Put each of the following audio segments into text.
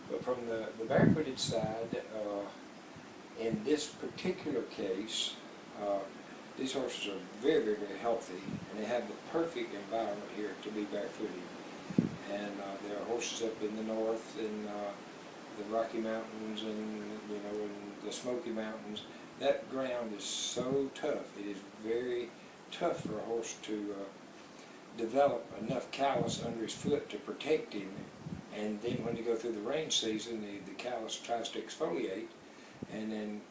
But from the barefooted side, in this particular case, these horses are very, very, very healthy, and they have the perfect environment here to be barefooted. And there are horses up in the north, in the Rocky Mountains, and in the Smoky Mountains. That ground is so tough. It is very tough for a horse to develop enough callus under his foot to protect him. And then when you go through the rain season, the callus tries to exfoliate, and then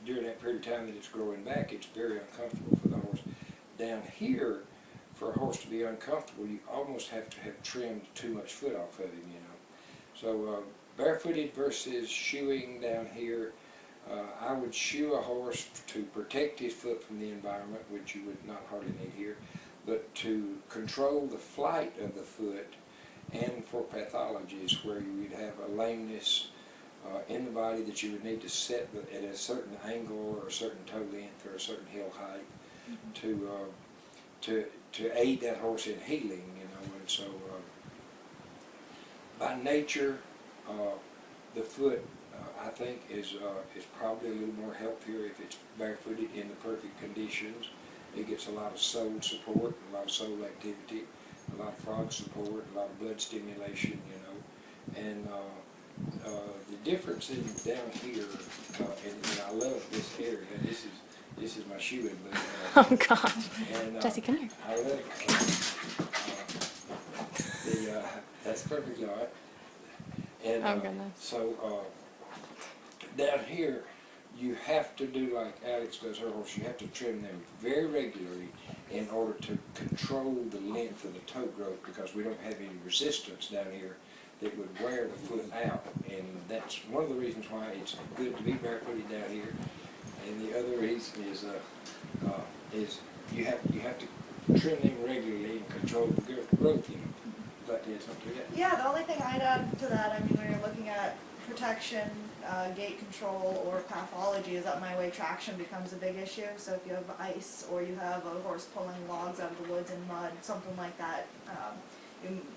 during that period of time that it's growing back, it's very uncomfortable for the horse. Down here, for a horse to be uncomfortable, you almost have to have trimmed too much foot off of him, So barefooted versus shoeing down here, I would shoe a horse to protect his foot from the environment, which you would not hardly need here, but to control the flight of the foot, and for pathologies where you would have a lameness in the body that you would need to set at a certain angle or a certain toe length or a certain heel height to aid that horse in healing, And so by nature, the foot I think is probably a little more healthier if it's barefooted in the perfect conditions. It gets a lot of sole support, a lot of sole activity, a lot of frog support, a lot of blood stimulation, And the difference in down here, and I love this area. This is my shoeing booth. Oh God, and, Jesse, come here. I love that's perfectly all right. And Oh goodness. so down here, you have to do like Alex does her horse. You have to trim them very regularly in order to control the length of the toe growth, because we don't have any resistance down here that would wear the foot out. And that's one of the reasons why it's good to be barefooted down here. And the other reason is you have to trim them regularly and control the growth. You'd like to add something to that? Yeah, the only thing I'd add to that, when you're looking at protection, gait control, or pathology, is that my way traction becomes a big issue. So if you have ice, or you have a horse pulling logs out of the woods in mud, something like that,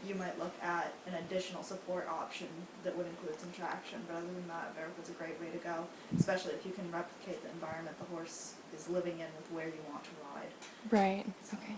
you might look at an additional support option that would include some traction. But other than that, Barefoot's a great way to go, especially if you can replicate the environment the horse is living in with where you want to ride. Right. Okay.